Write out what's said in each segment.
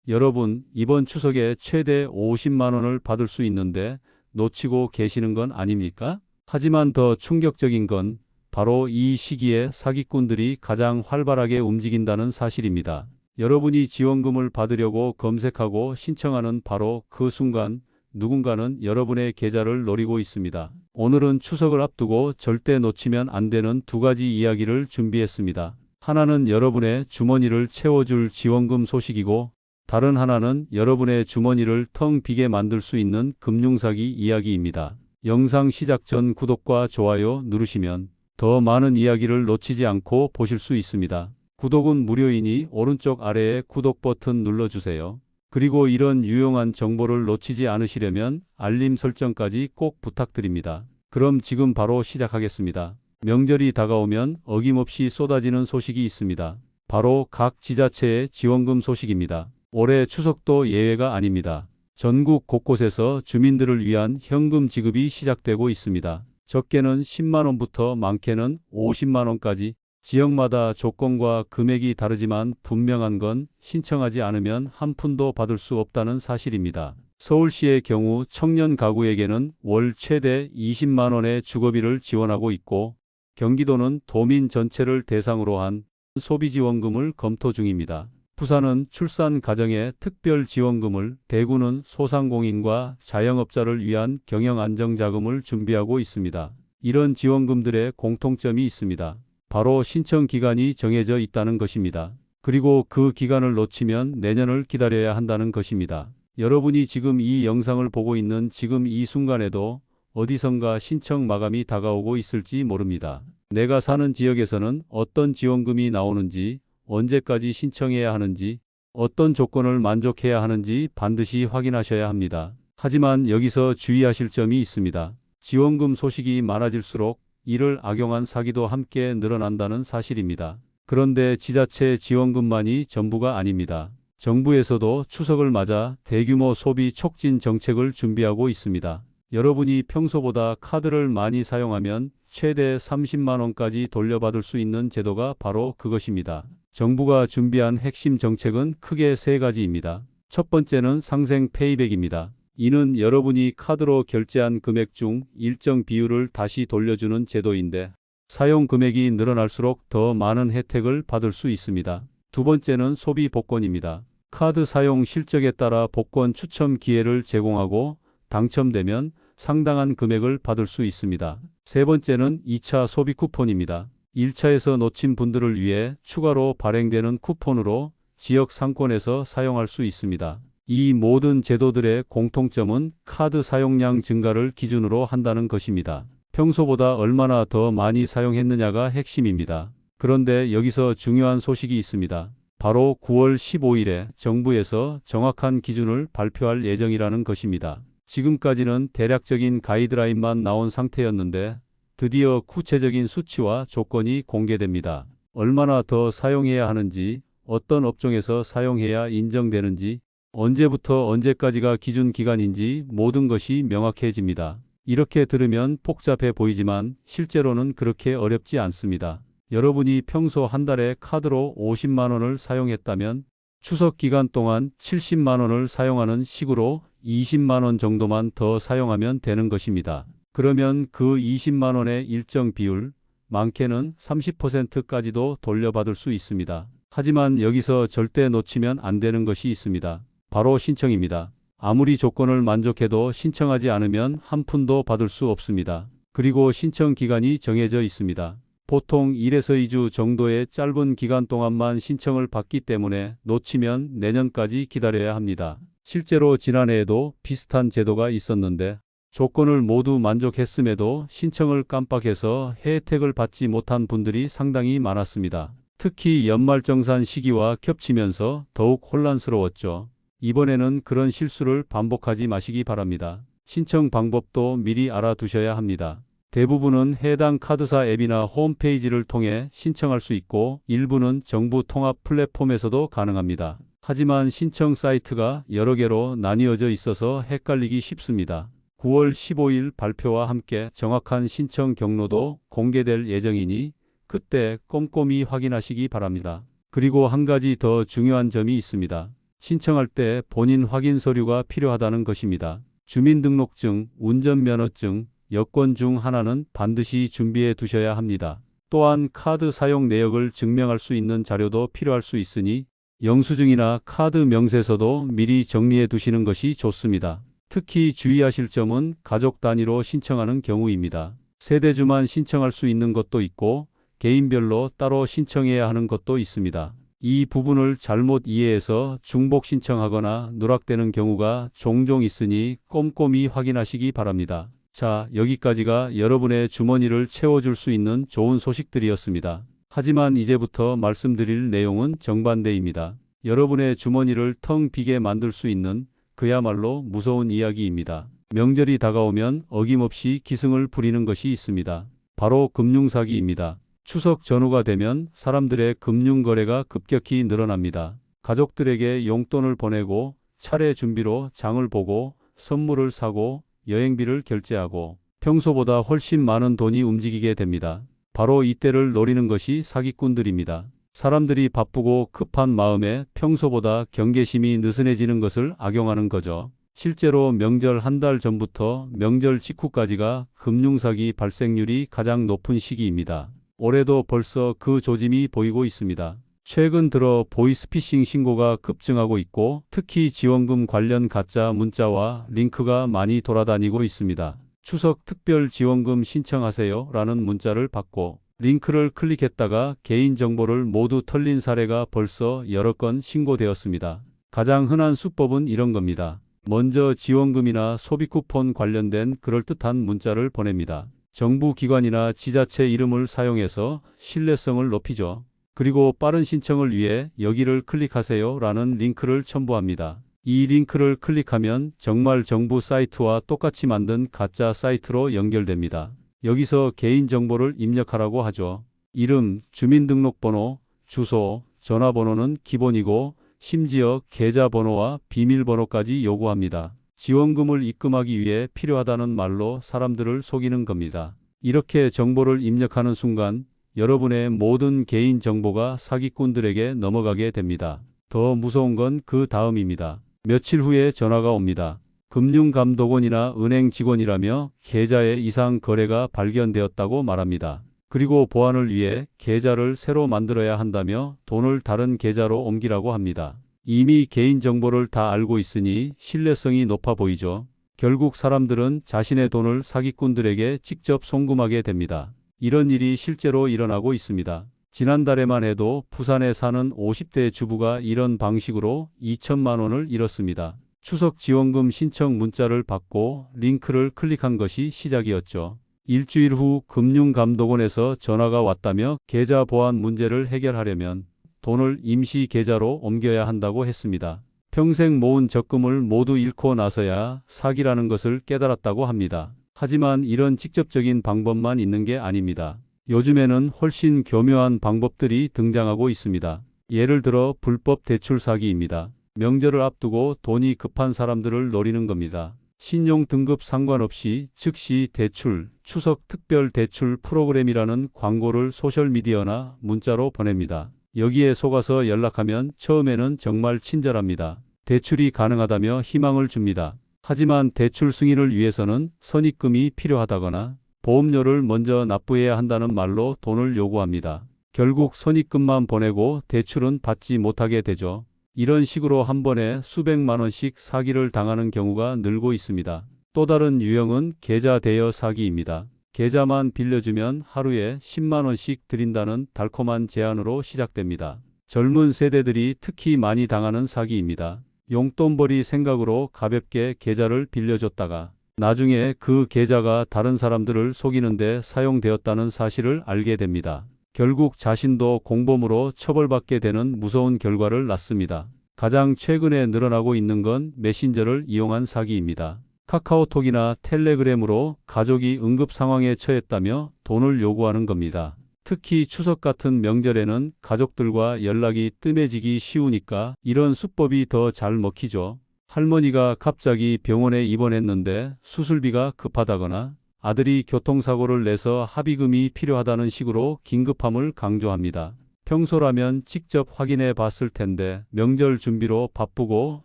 여러분, 이번 추석에 최대 50만 원을 받을 수 있는데 놓치고 계시는 건 아닙니까? 하지만 더 충격적인 건 바로 이 시기에 사기꾼들이 가장 활발하게 움직인다는 사실입니다. 여러분이 지원금을 받으려고 검색하고 신청하는 바로 그 순간 누군가는 여러분의 계좌를 노리고 있습니다. 오늘은 추석을 앞두고 절대 놓치면 안 되는 두 가지 이야기를 준비했습니다. 하나는 여러분의 주머니를 채워줄 지원금 소식이고, 다른 하나는 여러분의 주머니를 텅 비게 만들 수 있는 금융사기 이야기입니다. 영상 시작 전 구독과 좋아요 누르시면 더 많은 이야기를 놓치지 않고 보실 수 있습니다. 구독은 무료이니 오른쪽 아래에 구독 버튼 눌러주세요. 그리고 이런 유용한 정보를 놓치지 않으시려면 알림 설정까지 꼭 부탁드립니다. 그럼 지금 바로 시작하겠습니다. 명절이 다가오면 어김없이 쏟아지는 소식이 있습니다. 바로 각 지자체의 지원금 소식입니다. 올해 추석도 예외가 아닙니다. 전국 곳곳에서 주민들을 위한 현금 지급이 시작되고 있습니다. 적게는 10만 원부터 많게는 50만 원까지 지역마다 조건과 금액이 다르지만 분명한 건 신청하지 않으면 한 푼도 받을 수 없다는 사실입니다. 서울시의 경우 청년 가구에게는 월 최대 20만 원의 주거비를 지원하고 있고, 경기도는 도민 전체를 대상으로 한 소비지원금을 검토 중입니다. 부산은 출산 가정의 특별 지원금을, 대구는 소상공인과 자영업자를 위한 경영안정자금을 준비하고 있습니다. 이런 지원금들의 공통점이 있습니다. 바로 신청 기간이 정해져 있다는 것입니다. 그리고 그 기간을 놓치면 내년을 기다려야 한다는 것입니다. 여러분이 지금 이 영상을 보고 있는 지금 이 순간에도 어디선가 신청 마감이 다가오고 있을지 모릅니다. 내가 사는 지역에서는 어떤 지원금이 나오는지, 언제까지 신청해야 하는지, 어떤 조건을 만족해야 하는지 반드시 확인하셔야 합니다. 하지만 여기서 주의하실 점이 있습니다. 지원금 소식이 많아질수록 이를 악용한 사기도 함께 늘어난다는 사실입니다. 그런데 지자체 지원금만이 전부가 아닙니다. 정부에서도 추석을 맞아 대규모 소비 촉진 정책을 준비하고 있습니다. 여러분이 평소보다 카드를 많이 사용하면 최대 30만 원까지 돌려받을 수 있는 제도가 바로 그것입니다. 정부가 준비한 핵심 정책은 크게 세 가지입니다. 첫 번째는 상생 페이백입니다. 이는 여러분이 카드로 결제한 금액 중 일정 비율을 다시 돌려주는 제도인데, 사용 금액이 늘어날수록 더 많은 혜택을 받을 수 있습니다. 두 번째는 소비 복권입니다. 카드 사용 실적에 따라 복권 추첨 기회를 제공하고 당첨되면 상당한 금액을 받을 수 있습니다. 세 번째는 2차 소비 쿠폰입니다. 1차에서 놓친 분들을 위해 추가로 발행되는 쿠폰으로 지역 상권에서 사용할 수 있습니다. 이 모든 제도들의 공통점은 카드 사용량 증가를 기준으로 한다는 것입니다. 평소보다 얼마나 더 많이 사용했느냐가 핵심입니다. 그런데 여기서 중요한 소식이 있습니다. 바로 9월 15일에 정부에서 정확한 기준을 발표할 예정이라는 것입니다. 지금까지는 대략적인 가이드라인만 나온 상태였는데 드디어 구체적인 수치와 조건이 공개됩니다. 얼마나 더 사용해야 하는지, 어떤 업종에서 사용해야 인정되는지, 언제부터 언제까지가 기준 기간인지 모든 것이 명확해집니다. 이렇게 들으면 복잡해 보이지만 실제로는 그렇게 어렵지 않습니다. 여러분이 평소 한 달에 카드로 50만 원을 사용했다면 추석 기간 동안 70만 원을 사용하는 식으로 20만 원 정도만 더 사용하면 되는 것입니다. 그러면 그 20만 원의 일정 비율, 많게는 30%까지도 돌려받을 수 있습니다. 하지만 여기서 절대 놓치면 안 되는 것이 있습니다. 바로 신청입니다. 아무리 조건을 만족해도 신청하지 않으면 한 푼도 받을 수 없습니다. 그리고 신청 기간이 정해져 있습니다. 보통 1에서 2주 정도의 짧은 기간 동안만 신청을 받기 때문에 놓치면 내년까지 기다려야 합니다. 실제로 지난해에도 비슷한 제도가 있었는데 조건을 모두 만족했음에도 신청을 깜빡해서 혜택을 받지 못한 분들이 상당히 많았습니다. 특히 연말정산 시기와 겹치면서 더욱 혼란스러웠죠. 이번에는 그런 실수를 반복하지 마시기 바랍니다. 신청 방법도 미리 알아두셔야 합니다. 대부분은 해당 카드사 앱이나 홈페이지를 통해 신청할 수 있고, 일부는 정부 통합 플랫폼에서도 가능합니다. 하지만 신청 사이트가 여러 개로 나뉘어져 있어서 헷갈리기 쉽습니다. 9월 15일 발표와 함께 정확한 신청 경로도 공개될 예정이니 그때 꼼꼼히 확인하시기 바랍니다. 그리고 한 가지 더 중요한 점이 있습니다. 신청할 때 본인 확인 서류가 필요하다는 것입니다. 주민등록증, 운전면허증, 여권 중 하나는 반드시 준비해 두셔야 합니다. 또한 카드 사용 내역을 증명할 수 있는 자료도 필요할 수 있으니 영수증이나 카드 명세서도 미리 정리해 두시는 것이 좋습니다. 특히 주의하실 점은 가족 단위로 신청하는 경우입니다. 세대주만 신청할 수 있는 것도 있고 개인별로 따로 신청해야 하는 것도 있습니다. 이 부분을 잘못 이해해서 중복 신청하거나 누락되는 경우가 종종 있으니 꼼꼼히 확인하시기 바랍니다. 자, 여기까지가 여러분의 주머니를 채워줄 수 있는 좋은 소식들이었습니다. 하지만 이제부터 말씀드릴 내용은 정반대입니다. 여러분의 주머니를 텅 비게 만들 수 있는 그야말로 무서운 이야기입니다. 명절이 다가오면 어김없이 기승을 부리는 것이 있습니다. 바로 금융사기입니다. 추석 전후가 되면 사람들의 금융거래가 급격히 늘어납니다. 가족들에게 용돈을 보내고 차례 준비로 장을 보고 선물을 사고 여행비를 결제하고 평소보다 훨씬 많은 돈이 움직이게 됩니다. 바로 이때를 노리는 것이 사기꾼들입니다. 사람들이 바쁘고 급한 마음에 평소보다 경계심이 느슨해지는 것을 악용하는 거죠. 실제로 명절 한 달 전부터 명절 직후까지가 금융사기 발생률이 가장 높은 시기입니다. 올해도 벌써 그 조짐이 보이고 있습니다. 최근 들어 보이스피싱 신고가 급증하고 있고 특히 지원금 관련 가짜 문자와 링크가 많이 돌아다니고 있습니다. 추석 특별 지원금 신청하세요 라는 문자를 받고 링크를 클릭했다가 개인정보를 모두 털린 사례가 벌써 여러 건 신고되었습니다. 가장 흔한 수법은 이런 겁니다. 먼저 지원금이나 소비쿠폰 관련된 그럴듯한 문자를 보냅니다. 정부 기관이나 지자체 이름을 사용해서 신뢰성을 높이죠. 그리고 빠른 신청을 위해 여기를 클릭하세요 라는 링크를 첨부합니다. 이 링크를 클릭하면 정말 정부 사이트와 똑같이 만든 가짜 사이트로 연결됩니다. 여기서 개인정보를 입력하라고 하죠. 이름, 주민등록번호, 주소, 전화번호는 기본이고 심지어 계좌번호와 비밀번호까지 요구합니다. 지원금을 입금하기 위해 필요하다는 말로 사람들을 속이는 겁니다. 이렇게 정보를 입력하는 순간 여러분의 모든 개인 정보가 사기꾼들에게 넘어가게 됩니다. 더 무서운 건 그 다음입니다. 며칠 후에 전화가 옵니다. 금융감독원이나 은행 직원이라며 계좌에 이상 거래가 발견되었다고 말합니다. 그리고 보안을 위해 계좌를 새로 만들어야 한다며 돈을 다른 계좌로 옮기라고 합니다. 이미 개인정보를 다 알고 있으니 신뢰성이 높아 보이죠. 결국 사람들은 자신의 돈을 사기꾼들에게 직접 송금하게 됩니다. 이런 일이 실제로 일어나고 있습니다. 지난달에만 해도 부산에 사는 50대 주부가 이런 방식으로 2천만 원을 잃었습니다. 추석 지원금 신청 문자를 받고 링크를 클릭한 것이 시작이었죠. 일주일 후 금융감독원에서 전화가 왔다며 계좌 보안 문제를 해결하려면 돈을 임시 계좌로 옮겨야 한다고 했습니다. 평생 모은 적금을 모두 잃고 나서야 사기라는 것을 깨달았다고 합니다. 하지만 이런 직접적인 방법만 있는 게 아닙니다. 요즘에는 훨씬 교묘한 방법들이 등장하고 있습니다. 예를 들어 불법 대출 사기입니다. 명절을 앞두고 돈이 급한 사람들을 노리는 겁니다. 신용 등급 상관없이 즉시 대출, 추석 특별 대출 프로그램이라는 광고를 소셜미디어나 문자로 보냅니다. 여기에 속아서 연락하면 처음에는 정말 친절합니다. 대출이 가능하다며 희망을 줍니다. 하지만 대출 승인을 위해서는 선입금이 필요하다거나 보험료를 먼저 납부해야 한다는 말로 돈을 요구합니다. 결국 선입금만 보내고 대출은 받지 못하게 되죠. 이런 식으로 한 번에 수백만 원씩 사기를 당하는 경우가 늘고 있습니다. 또 다른 유형은 계좌 대여 사기입니다. 계좌만 빌려주면 하루에 10만 원씩 드린다는 달콤한 제안으로 시작됩니다. 젊은 세대들이 특히 많이 당하는 사기입니다. 용돈벌이 생각으로 가볍게 계좌를 빌려줬다가 나중에 그 계좌가 다른 사람들을 속이는데 사용되었다는 사실을 알게 됩니다. 결국 자신도 공범으로 처벌받게 되는 무서운 결과를 낳습니다. 가장 최근에 늘어나고 있는 건 메신저를 이용한 사기입니다. 카카오톡이나 텔레그램으로 가족이 응급 상황에 처했다며 돈을 요구하는 겁니다. 특히 추석 같은 명절에는 가족들과 연락이 뜸해지기 쉬우니까 이런 수법이 더 잘 먹히죠. 할머니가 갑자기 병원에 입원했는데 수술비가 급하다거나 아들이 교통사고를 내서 합의금이 필요하다는 식으로 긴급함을 강조합니다. 평소라면 직접 확인해 봤을 텐데 명절 준비로 바쁘고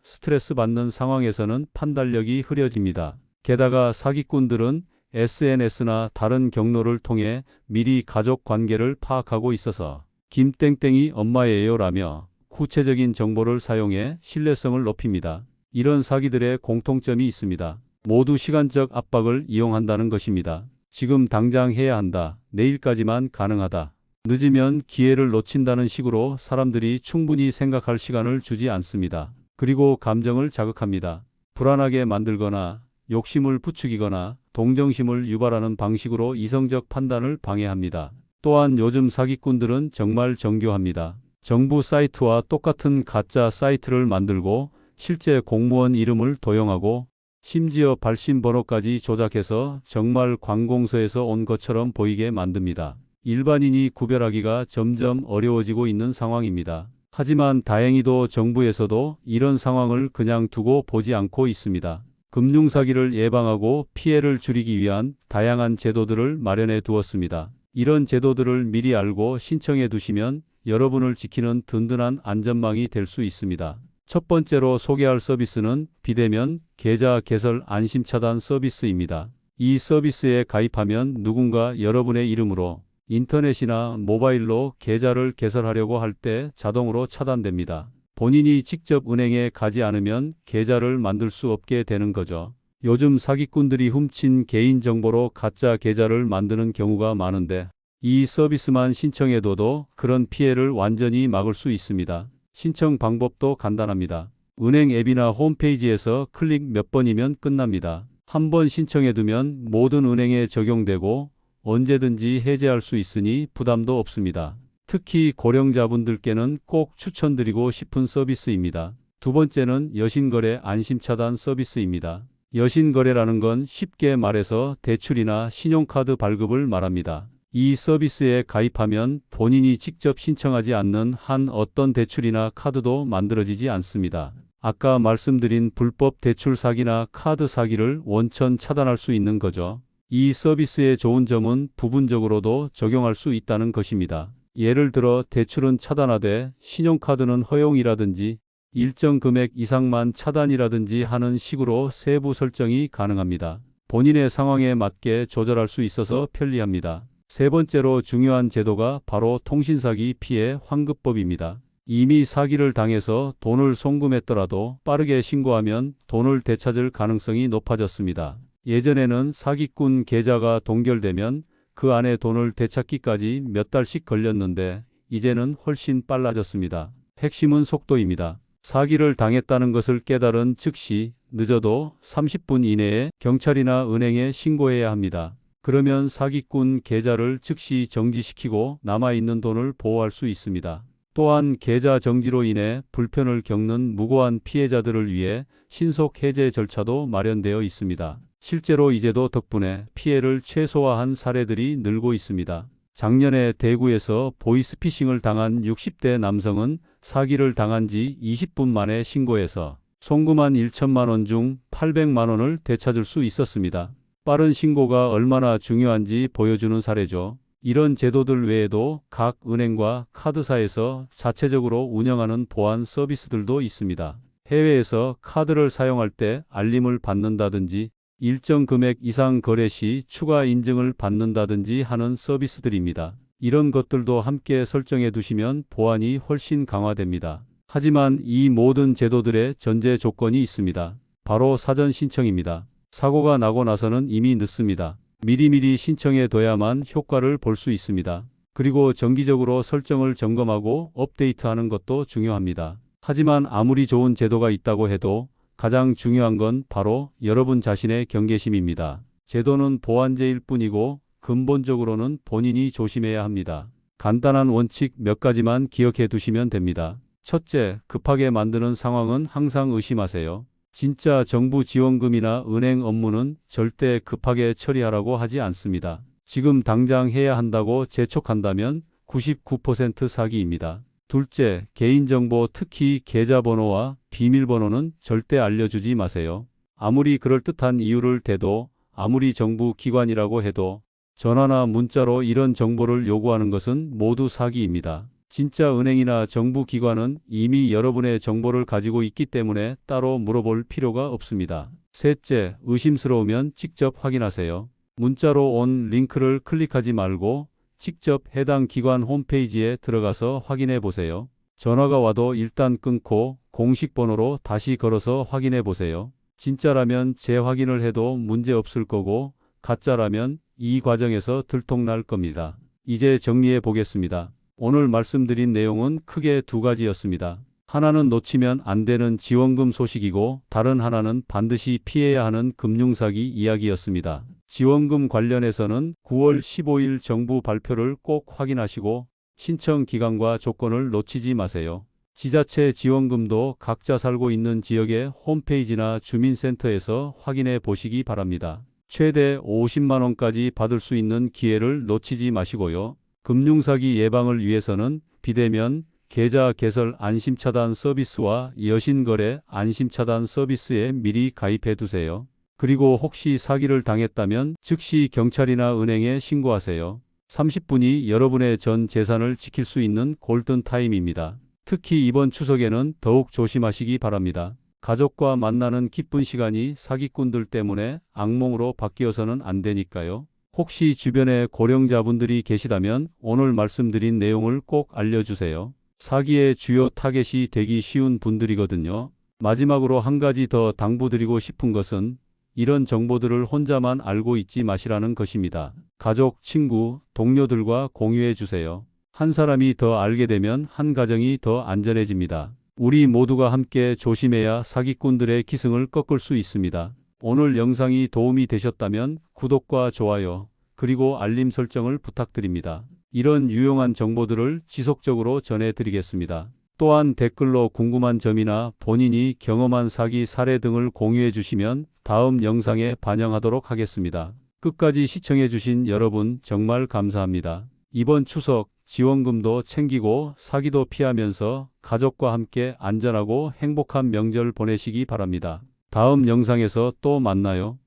스트레스 받는 상황에서는 판단력이 흐려집니다. 게다가 사기꾼들은 SNS나 다른 경로를 통해 미리 가족 관계를 파악하고 있어서 김땡땡이 엄마예요라며 구체적인 정보를 사용해 신뢰성을 높입니다. 이런 사기들의 공통점이 있습니다. 모두 시간적 압박을 이용한다는 것입니다. 지금 당장 해야 한다. 내일까지만 가능하다. 늦으면 기회를 놓친다는 식으로 사람들이 충분히 생각할 시간을 주지 않습니다. 그리고 감정을 자극합니다. 불안하게 만들거나 욕심을 부추기거나 동정심을 유발하는 방식으로 이성적 판단을 방해합니다. 또한 요즘 사기꾼들은 정말 정교합니다. 정부 사이트와 똑같은 가짜 사이트를 만들고 실제 공무원 이름을 도용하고 심지어 발신 번호까지 조작해서 정말 관공서에서 온 것처럼 보이게 만듭니다. 일반인이 구별하기가 점점 어려워지고 있는 상황입니다. 하지만 다행히도 정부에서도 이런 상황을 그냥 두고 보지 않고 있습니다. 금융사기를 예방하고 피해를 줄이기 위한 다양한 제도들을 마련해 두었습니다. 이런 제도들을 미리 알고 신청해 두시면 여러분을 지키는 든든한 안전망이 될 수 있습니다. 첫 번째로 소개할 서비스는 비대면 계좌 개설 안심 차단 서비스입니다. 이 서비스에 가입하면 누군가 여러분의 이름으로 인터넷이나 모바일로 계좌를 개설하려고 할 때 자동으로 차단됩니다. 본인이 직접 은행에 가지 않으면 계좌를 만들 수 없게 되는 거죠. 요즘 사기꾼들이 훔친 개인정보로 가짜 계좌를 만드는 경우가 많은데 이 서비스만 신청해둬도 그런 피해를 완전히 막을 수 있습니다. 신청 방법도 간단합니다. 은행 앱이나 홈페이지에서 클릭 몇 번이면 끝납니다. 한번 신청해두면 모든 은행에 적용되고 언제든지 해제할 수 있으니 부담도 없습니다. 특히 고령자분들께는 꼭 추천드리고 싶은 서비스입니다. 두 번째는 여신거래 안심차단 서비스입니다. 여신거래라는 건 쉽게 말해서 대출이나 신용카드 발급을 말합니다. 이 서비스에 가입하면 본인이 직접 신청하지 않는 한 어떤 대출이나 카드도 만들어지지 않습니다. 아까 말씀드린 불법 대출 사기나 카드 사기를 원천 차단할 수 있는 거죠. 이 서비스의 좋은 점은 부분적으로도 적용할 수 있다는 것입니다. 예를 들어 대출은 차단하되 신용카드는 허용이라든지 일정 금액 이상만 차단이라든지 하는 식으로 세부 설정이 가능합니다. 본인의 상황에 맞게 조절할 수 있어서 편리합니다. 세 번째로 중요한 제도가 바로 통신사기 피해 환급법입니다. 이미 사기를 당해서 돈을 송금했더라도 빠르게 신고하면 돈을 되찾을 가능성이 높아졌습니다. 예전에는 사기꾼 계좌가 동결되면 그 안에 돈을 되찾기까지 몇 달씩 걸렸는데 이제는 훨씬 빨라졌습니다. 핵심은 속도입니다. 사기를 당했다는 것을 깨달은 즉시 늦어도 30분 이내에 경찰이나 은행에 신고해야 합니다. 그러면 사기꾼 계좌를 즉시 정지시키고 남아있는 돈을 보호할 수 있습니다. 또한 계좌 정지로 인해 불편을 겪는 무고한 피해자들을 위해 신속 해제 절차도 마련되어 있습니다. 실제로 이제도 덕분에 피해를 최소화한 사례들이 늘고 있습니다. 작년에 대구에서 보이스피싱을 당한 60대 남성은 사기를 당한 지 20분 만에 신고해서 송금한 1천만 원 중 800만 원을 되찾을 수 있었습니다. 빠른 신고가 얼마나 중요한지 보여주는 사례죠. 이런 제도들 외에도 각 은행과 카드사에서 자체적으로 운영하는 보안 서비스들도 있습니다. 해외에서 카드를 사용할 때 알림을 받는다든지 일정 금액 이상 거래 시 추가 인증을 받는다든지 하는 서비스들입니다. 이런 것들도 함께 설정해 두시면 보안이 훨씬 강화됩니다. 하지만 이 모든 제도들의 전제 조건이 있습니다. 바로 사전 신청입니다. 사고가 나고 나서는 이미 늦습니다. 미리미리 신청해 둬야만 효과를 볼 수 있습니다. 그리고 정기적으로 설정을 점검하고 업데이트하는 것도 중요합니다. 하지만 아무리 좋은 제도가 있다고 해도 가장 중요한 건 바로 여러분 자신의 경계심입니다. 제도는 보완제일 뿐이고 근본적으로는 본인이 조심해야 합니다. 간단한 원칙 몇 가지만 기억해 두시면 됩니다. 첫째, 급하게 만드는 상황은 항상 의심하세요. 진짜 정부 지원금이나 은행 업무는 절대 급하게 처리하라고 하지 않습니다. 지금 당장 해야 한다고 재촉한다면 99% 사기입니다. 둘째, 개인정보 특히 계좌번호와 비밀번호는 절대 알려주지 마세요. 아무리 그럴듯한 이유를 대도 아무리 정부 기관이라고 해도 전화나 문자로 이런 정보를 요구하는 것은 모두 사기입니다. 진짜 은행이나 정부 기관은 이미 여러분의 정보를 가지고 있기 때문에 따로 물어볼 필요가 없습니다. 셋째, 의심스러우면 직접 확인하세요. 문자로 온 링크를 클릭하지 말고 직접 해당 기관 홈페이지에 들어가서 확인해 보세요. 전화가 와도 일단 끊고 공식 번호로 다시 걸어서 확인해 보세요. 진짜라면 재확인을 해도 문제 없을 거고 가짜라면 이 과정에서 들통날 겁니다. 이제 정리해 보겠습니다. 오늘 말씀드린 내용은 크게 두 가지였습니다. 하나는 놓치면 안 되는 지원금 소식이고 다른 하나는 반드시 피해야 하는 금융사기 이야기였습니다. 지원금 관련해서는 9월 15일 정부 발표를 꼭 확인하시고 신청 기간과 조건을 놓치지 마세요. 지자체 지원금도 각자 살고 있는 지역의 홈페이지나 주민센터에서 확인해 보시기 바랍니다. 최대 50만 원까지 받을 수 있는 기회를 놓치지 마시고요. 금융사기 예방을 위해서는 비대면 계좌 개설 안심차단 서비스와 여신거래 안심차단 서비스에 미리 가입해 두세요. 그리고 혹시 사기를 당했다면 즉시 경찰이나 은행에 신고하세요. 30분이 여러분의 전 재산을 지킬 수 있는 골든타임입니다. 특히 이번 추석에는 더욱 조심하시기 바랍니다. 가족과 만나는 기쁜 시간이 사기꾼들 때문에 악몽으로 바뀌어서는 안 되니까요. 혹시 주변에 고령자분들이 계시다면 오늘 말씀드린 내용을 꼭 알려주세요. 사기의 주요 타겟이 되기 쉬운 분들이거든요. 마지막으로 한 가지 더 당부드리고 싶은 것은 이런 정보들을 혼자만 알고 있지 마시라는 것입니다. 가족, 친구, 동료들과 공유해 주세요. 한 사람이 더 알게 되면 한 가정이 더 안전해집니다. 우리 모두가 함께 조심해야 사기꾼들의 기승을 꺾을 수 있습니다. 오늘 영상이 도움이 되셨다면 구독과 좋아요, 그리고 알림 설정을 부탁드립니다. 이런 유용한 정보들을 지속적으로 전해드리겠습니다. 또한 댓글로 궁금한 점이나 본인이 경험한 사기 사례 등을 공유해 주시면 다음 영상에 반영하도록 하겠습니다. 끝까지 시청해 주신 여러분 정말 감사합니다. 이번 추석 지원금도 챙기고 사기도 피하면서 가족과 함께 안전하고 행복한 명절 보내시기 바랍니다. 다음 영상에서 또 만나요.